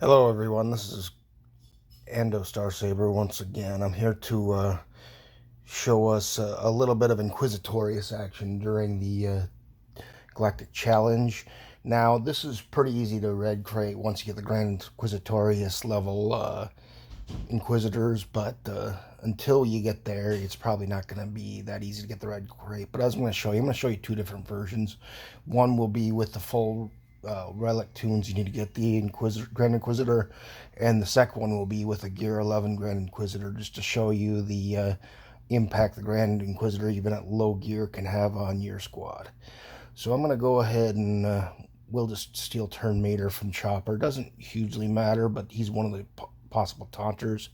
Hello everyone, this is Ando Starsaber once again. I'm here to show us a little bit of Inquisitorious action during the Galactic Challenge. Now, this is pretty easy to red crate once you get the Grand Inquisitorious level Inquisitors, but until you get there, it's probably not going to be that easy to get the red crate. But as I'm going to show you two different versions. One will be with the full relic tunes you need to get the Grand Inquisitor, and the second one will be with a Gear 11 Grand Inquisitor, just to show you the impact the Grand Inquisitor, even at low gear, can have on your squad. So I'm going to go ahead and we'll just steal turn meter from Chopper. Doesn't hugely matter, but he's one of the possible taunters.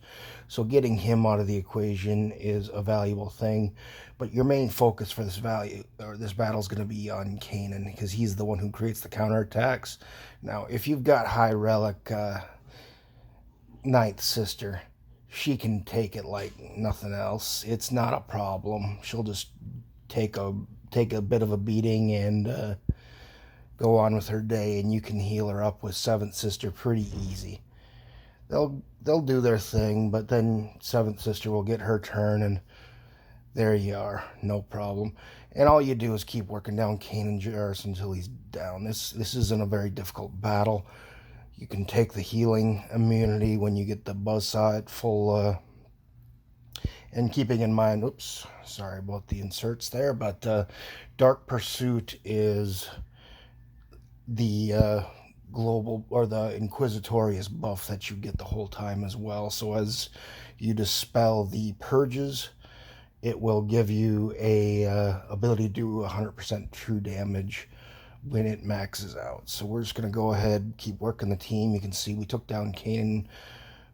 So getting him out of the equation is a valuable thing. But your main focus for this battle is going to be on Kanan, because he's the one who creates the counterattacks. Now, if you've got high relic Ninth Sister, she can take it like nothing else. It's not a problem. She'll just take a bit of a beating and go on with her day, and you can heal her up with Seventh Sister pretty easy. They'll do their thing, but then Seventh Sister will get her turn, and there you are, no problem. And all you do is keep working down Kanan Jarrus until he's down. This isn't a very difficult battle. You can take the healing immunity when you get the buzzsaw at full. And keeping in mind, oops, sorry about the inserts there, but Dark Pursuit is the global or the Inquisitorious buff that you get the whole time as well. So as you dispel the purges, it will give you a ability to do 100% true damage when it maxes out. So we're just going to go ahead, keep working the team. You can see we took down Kanan,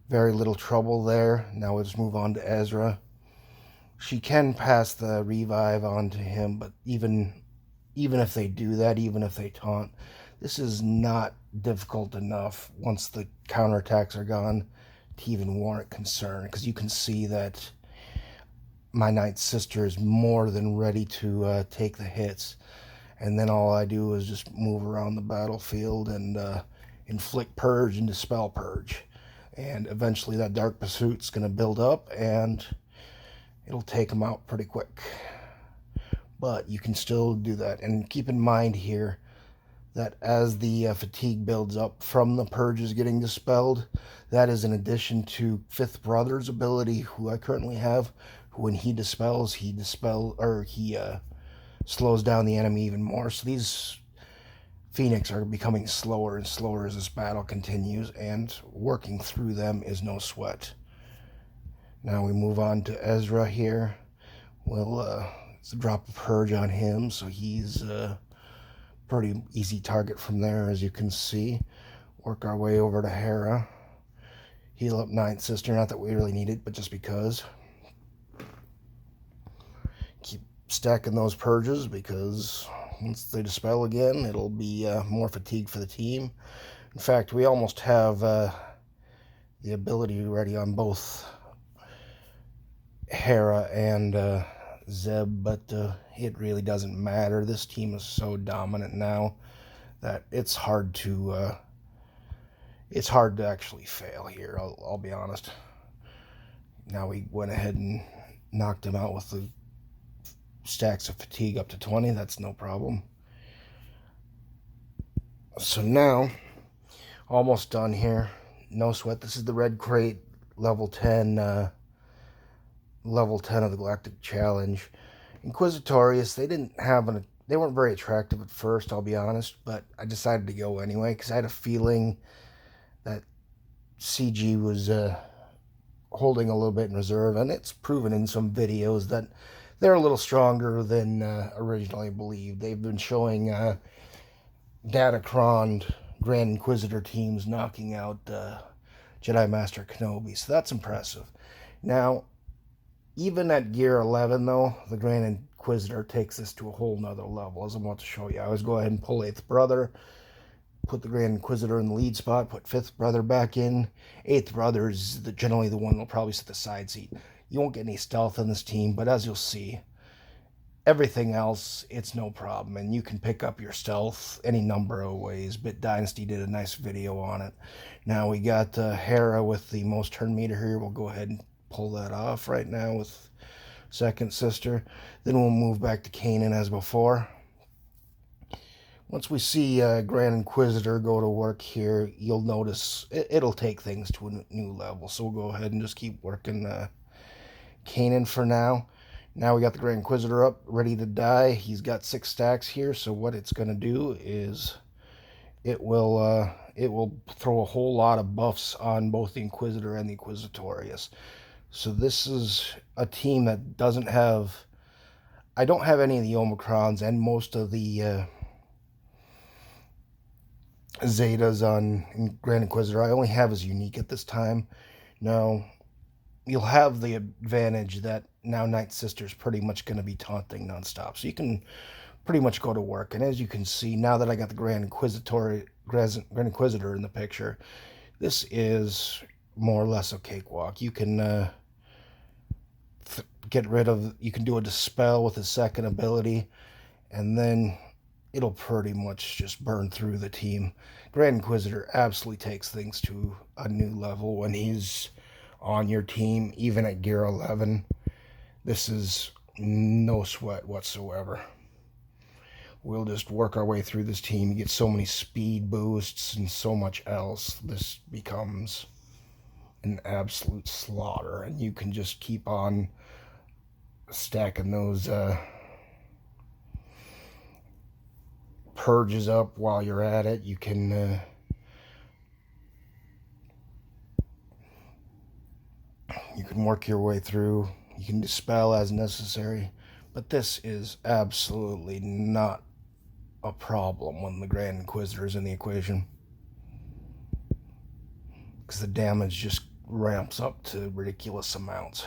very little trouble there. Now we'll just move on to Ezra. She can pass the revive on to him, but even if they do that, even if they taunt, this is not difficult enough once the counterattacks are gone to even warrant concern, because you can see that my Ninth Sister is more than ready to take the hits. And then all I do is just move around the battlefield and inflict purge and dispel purge. And eventually that Dark Pursuit's going to build up, and it'll take them out pretty quick. But you can still do that. And keep in mind here that as the fatigue builds up from the purges getting dispelled, that is in addition to Fifth Brother's ability, who I currently have, who when he dispels, he slows down the enemy even more. So these Phoenix are becoming slower and slower as this battle continues, and working through them is no sweat. Now we move on to Ezra here. We'll drop a purge on him, so he's pretty easy target from there, as you can see. Work our way over to Hera. Heal up Ninth Sister, not that we really need it, but just because. Keep stacking those purges, because once they dispel again, it'll be more fatigue for the team. In fact, we almost have the ability ready on both Hera and Zeb, but it really doesn't matter. This team is so dominant now that it's hard to actually fail here. I'll be honest. Now we went ahead and knocked him out with the stacks of fatigue up to 20. That's no problem. So now, almost done here. No sweat. This is the red crate, level 10 of the Galactic Challenge. Inquisitorious, they weren't very attractive at first, I'll be honest, but I decided to go anyway, because I had a feeling that CG was holding a little bit in reserve, and it's proven in some videos that they're a little stronger than originally believed. They've been showing Datacron Grand Inquisitor teams knocking out Jedi Master Kenobi, so that's impressive. Now, even at Gear 11, though, the Grand Inquisitor takes this to a whole nother level, as I'm about to show you. I always go ahead and pull 8th Brother, put the Grand Inquisitor in the lead spot, put 5th Brother back in. 8th Brother is generally the one that'll probably sit the side seat. You won't get any stealth in this team, but as you'll see, Everything else, it's no problem, and you can pick up your stealth any number of ways. Bit Dynasty did a nice video on it. Now we got Hera with the most turn meter here. We'll go ahead and pull that off right now with Second Sister. Then we'll move back to Kanan as before. Once we see Grand Inquisitor go to work here, you'll notice it'll take things to a new level. So we'll go ahead and just keep working Kanan for now. Now we got the Grand Inquisitor up, ready to die. He's got 6 stacks here, so what it's going to do is it will throw a whole lot of buffs on both the Inquisitor and the Inquisitorious. So this is a team that doesn't have... I don't have any of the Omicrons and most of the Zetas on Grand Inquisitor. I only have as unique at this time. Now, you'll have the advantage that now Night Sister's pretty much going to be taunting nonstop. So you can pretty much go to work. And as you can see, now that I got the Grand Inquisitor in the picture, this is more or less a cakewalk. You can get rid of... You can do a Dispel with a second ability, and then it'll pretty much just burn through the team. Grand Inquisitor absolutely takes things to a new level when he's on your team, even at Gear 11. This is no sweat whatsoever. We'll just work our way through this team. You get so many speed boosts and so much else. This becomes an absolute slaughter, and you can just keep on stacking those purges up while you're at it. You can work your way through. You can dispel as necessary, but this is absolutely not a problem when the Grand Inquisitor is in the equation, because the damage just ramps up to ridiculous amounts.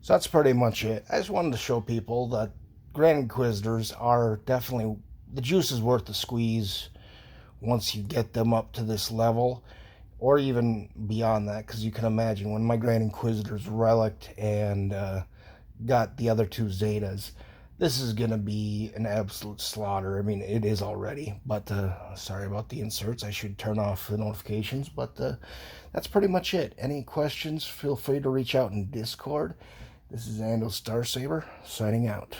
So that's pretty much it. I just wanted to show people that Grand Inquisitors are definitely... the juice is worth the squeeze once you get them up to this level, or even beyond that, because you can imagine when my Grand Inquisitor's relicked and got the other 2 Zetas, this is going to be an absolute slaughter. I mean, it is already, but sorry about the inserts. I should turn off the notifications, but that's pretty much it. Any questions, feel free to reach out in Discord. This is Ando Starsaber, signing out.